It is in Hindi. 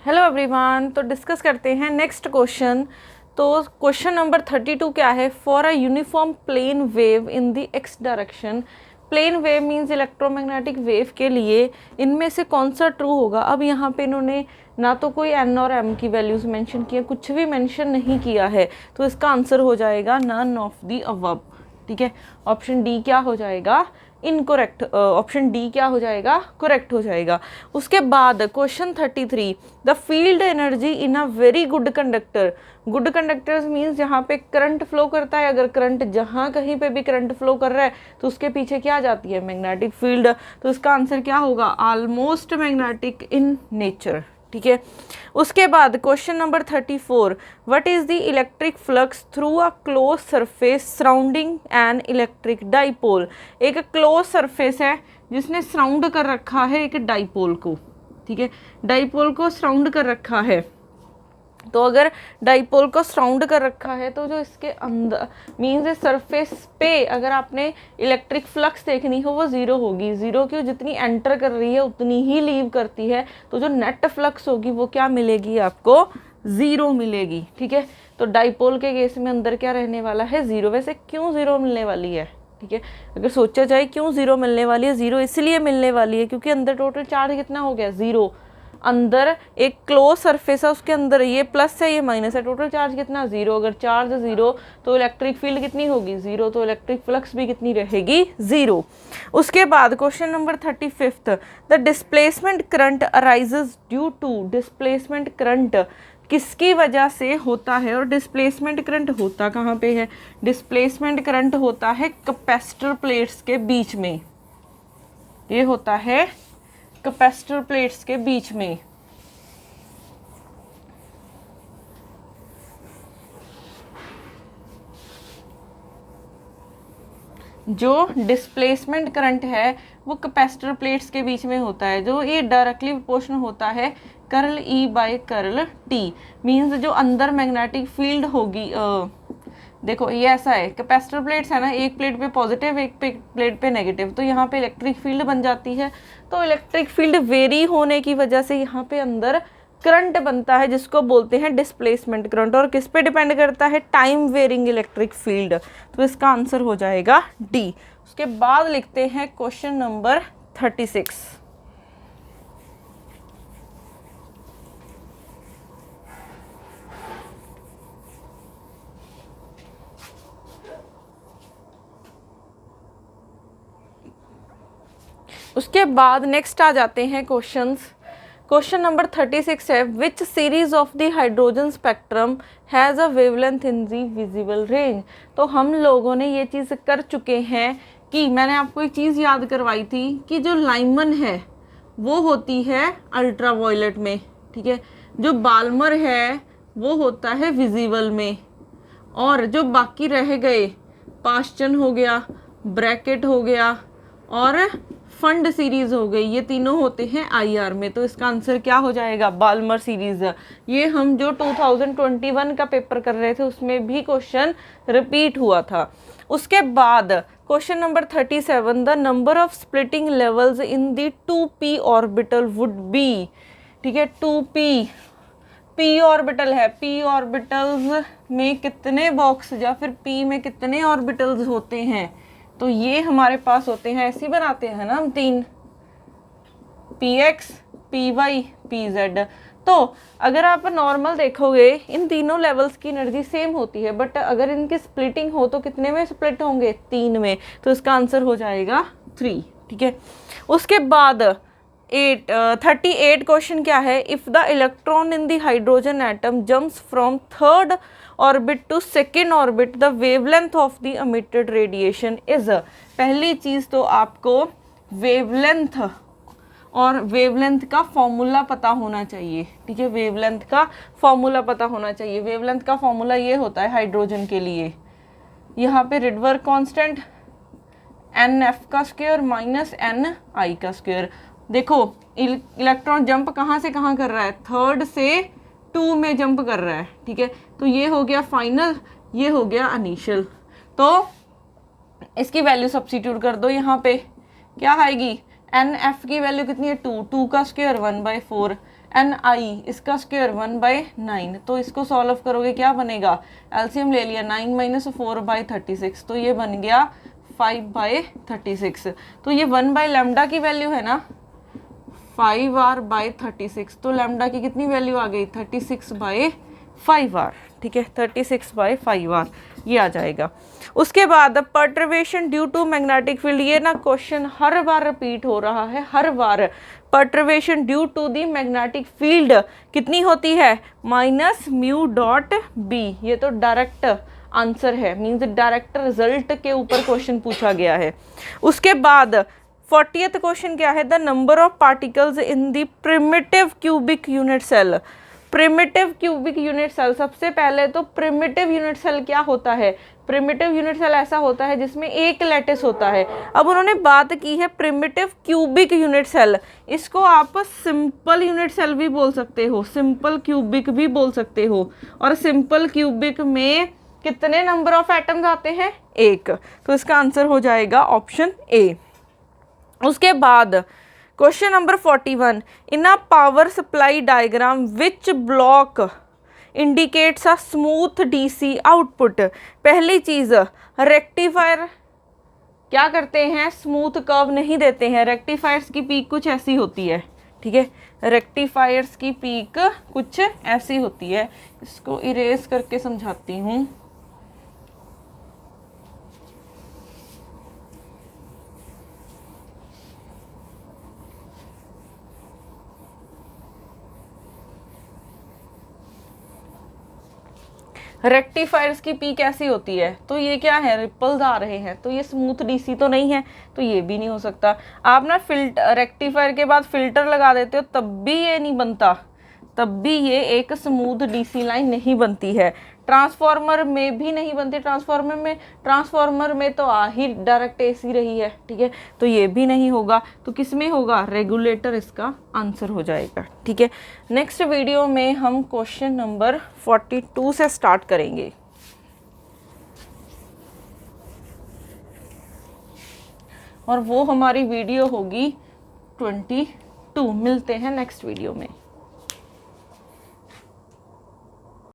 हेलो एवरीवन, तो डिस्कस करते हैं नेक्स्ट क्वेश्चन। तो क्वेश्चन नंबर 32 क्या है? For a uniform plane wave in the X direction. Plane wave means electromagnetic wave के लिए इनमें से कौन सा ट्रू होगा? अब यहाँ पे इन्होंने ना तो कोई एन और एम की वैल्यूज मेंशन किया, कुछ भी मेंशन नहीं किया है, तो इसका आंसर हो जाएगा नन ऑफ द अबव। ठीक है, ऑप्शन डी क्या हो जाएगा? इनकोरेक्ट। ऑप्शन डी क्या हो जाएगा? करेक्ट हो जाएगा। उसके बाद question 33, the field energy in a very good conductor. Good conductors means जहाँ पे करंट फ्लो करता है, अगर करंट जहाँ कहीं पे भी करंट फ्लो कर रहा है तो उसके पीछे क्या जाती है? Magnetic field. तो इसका आंसर क्या होगा? Almost magnetic in nature. ठीक है, उसके बाद question number 34, what is the electric flux through a close surface surrounding an electric dipole. एक क्लोज सरफेस है जिसने सराउंड कर रखा है एक डाइपोल को। ठीक है, डाइपोल को सराउंड कर रखा है, तो अगर डाइपोल को सराउंड कर रखा है तो जो इसके अंदर मीन्स सरफेस पे अगर आपने इलेक्ट्रिक फ्लक्स देखनी हो वो ज़ीरो होगी। ज़ीरो क्यों? जितनी एंटर कर रही है उतनी ही लीव करती है, तो जो नेट फ्लक्स होगी वो क्या मिलेगी आपको? ज़ीरो मिलेगी। ठीक है, तो डाइपोल के केस में अंदर क्या रहने वाला है? ज़ीरो। वैसे क्यों ज़ीरो मिलने वाली है? ठीक है, अगर सोचा जाए क्यों ज़ीरो मिलने वाली है, ज़ीरो इसलिए मिलने वाली है क्योंकि अंदर टोटल चार्ज कितना हो गया? ज़ीरो। अंदर एक क्लोज सरफेस है, उसके अंदर ये प्लस है ये माइनस है, टोटल चार्ज कितना? ज़ीरो। अगर चार्ज ज़ीरो तो इलेक्ट्रिक फील्ड कितनी होगी? ज़ीरो। तो इलेक्ट्रिक फ्लक्स भी कितनी रहेगी? ज़ीरो। उसके बाद question number 35, the displacement current arises due to. Displacement current किसकी वजह से होता है? और डिस्प्लेसमेंट करंट होता कहाँ पे है? डिस्प्लेसमेंट करंट होता है कैपेसिटर प्लेट्स के बीच में। ये होता है कैपेसिटर प्लेट्स के बीच में। जो डिस्प्लेसमेंट करंट है वो कैपेसिटर प्लेट्स के बीच में होता है, जो ये डायरेक्टली प्रोपोर्शनल होता है कर्ल ई बाय कर्ल टी। मीन्स जो अंदर मैग्नेटिक फील्ड होगी, देखो ये ऐसा है, कैपेसिटर प्लेट्स है ना, एक प्लेट पे पॉजिटिव एक प्लेट पे नेगेटिव, तो यहाँ पे इलेक्ट्रिक फील्ड बन जाती है। तो इलेक्ट्रिक फील्ड वेरी होने की वजह से यहाँ पे अंदर करंट बनता है जिसको बोलते हैं डिस्प्लेसमेंट करंट। और किस पे डिपेंड करता है? Time varying electric field. तो इसका आंसर हो जाएगा डी। उसके बाद लिखते हैं क्वेश्चन नंबर 36। उसके बाद नेक्स्ट आ जाते हैं क्वेश्चंस। क्वेश्चन नंबर 36 है, which series of the hydrogen spectrum has a wavelength in the visible range. तो हम लोगों ने ये चीज़ कर चुके हैं कि मैंने आपको एक चीज़ याद करवाई थी कि जो लाइमन है वो होती है अल्ट्रावायलेट में। ठीक है, जो बाल्मर है वो होता है विजिबल में, और जो बाकी रह गए पास्चन हो गया, ब्रैकेट हो गया और फंड सीरीज हो गई, ये तीनों होते हैं आईआर में। तो इसका आंसर क्या हो जाएगा? Balmer series. ये हम जो 2021 का पेपर कर रहे थे उसमें भी क्वेश्चन रिपीट हुआ था। उसके बाद question number 37, the number of splitting levels in the 2p orbital would be. ठीक है, 2p p ऑर्बिटल है, p ऑर्बिटल्स में कितने बॉक्स या फिर p में कितने ऑर्बिटल्स होते हैं? तो ये हमारे पास होते हैं, ऐसे ही बनाते हैं ना हम, तीन, px, py, pz। तो अगर आप नॉर्मल देखोगे इन तीनों लेवल्स की एनर्जी सेम होती है, बट अगर इनकी स्प्लिटिंग हो तो कितने में स्प्लिट होंगे? 3 में। तो इसका आंसर हो जाएगा 3। ठीक है, उसके बाद 38 क्वेश्चन क्या है? If the electron in the hydrogen atom jumps from third orbit to second orbit, the wavelength of the emitted radiation is. पहली चीज तो आपको वेवलेंथ और वेवलेंथ का फॉर्मूला पता होना चाहिए। ठीक है, वेवलेंथ का फॉर्मूला पता होना चाहिए। वेवलेंथ का फॉर्मूला ये होता है हाइड्रोजन के लिए, यहाँ पे रिडवर्क कांस्टेंट NF का स्क्वायर माइनस NI का स्क्वायर। देखो इलेक्ट्रॉन जंप कहाँ से कहाँ कर रहा है? थर्ड से 2 में जंप कर रहा है। ठीक है, तो ये हो गया फाइनल, ये हो गया इनिशियल। तो इसकी वैल्यू सब्स्टिट्यूट कर दो, यहाँ पे क्या आएगी? एन एफ की वैल्यू कितनी है 2, 2 का स्क्वायर 1/4, एन आई इसका स्क्वायर 1/9। तो इसको सॉल्व करोगे क्या बनेगा, एलसीएम ले लिया 9 - 4/36, तो ये बन गया 5/36। तो ये 1/λ की वैल्यू है ना 5r/36, तो लैम्डा की कितनी वैल्यू आ गई 36/5r, ठीक है 36/5r ये आ जाएगा। उसके बाद perturbation due to magnetic field, ये ना क्वेश्चन हर बार रिपीट हो रहा है, हर बार। Perturbation due to the magnetic field कितनी होती है -μ.b, ये तो डायरेक्ट आंसर है, मीन्स डायरेक्ट रिजल्ट के ऊपर क्वेश्चन पूछा गया है। उसके बाद 40th क्वेश्चन क्या है, the number of particles in the primitive cubic unit cell. Primitive cubic unit cell, सबसे पहले तो प्रिमिटिव यूनिट सेल क्या होता है, प्रिमिटिव यूनिट सेल ऐसा होता है जिसमें एक लैटिस होता है। अब उन्होंने बात की है प्रिमिटिव क्यूबिक यूनिट सेल, इसको आप सिंपल यूनिट सेल भी बोल सकते हो, सिंपल क्यूबिक भी बोल सकते हो। और सिंपल क्यूबिक में कितने नंबर ऑफ एटम्स आते हैं, एक, तो इसका आंसर हो जाएगा ऑप्शन ए। उसके बाद question number 41, in a power supply diagram which block indicates a smooth DC output. पहली चीज, रेक्टिफायर क्या करते हैं, स्मूथ कर्व नहीं देते हैं। रेक्टिफायर्स की पीक कुछ ऐसी होती है, ठीक है, रेक्टिफायर्स की पीक कुछ ऐसी होती है। इसको इरेज करके समझाती हूँ। रेक्टिफायर्स की पीक ऐसी होती है, तो ये क्या है, रिपल्स आ रहे हैं, तो ये स्मूथ डीसी तो नहीं है, तो ये भी नहीं हो सकता। आप ना रेक्टिफायर के बाद फिल्टर लगा देते हो तब भी ये नहीं बनता, तब भी ये एक स्मूथ डीसी लाइन नहीं बनती है। ट्रांसफार्मर में भी नहीं बनती, ट्रांसफार्मर में तो आ ही डायरेक्ट एसी रही है, ठीक है, तो ये भी नहीं होगा। तो किस में होगा, रेगुलेटर इसका आंसर हो जाएगा, ठीक है। नेक्स्ट वीडियो में हम क्वेश्चन नंबर 42 से स्टार्ट करेंगे। और वो हमारी वीडियो होगी 22। मिलते हैं नेक्स्ट वीडियो में।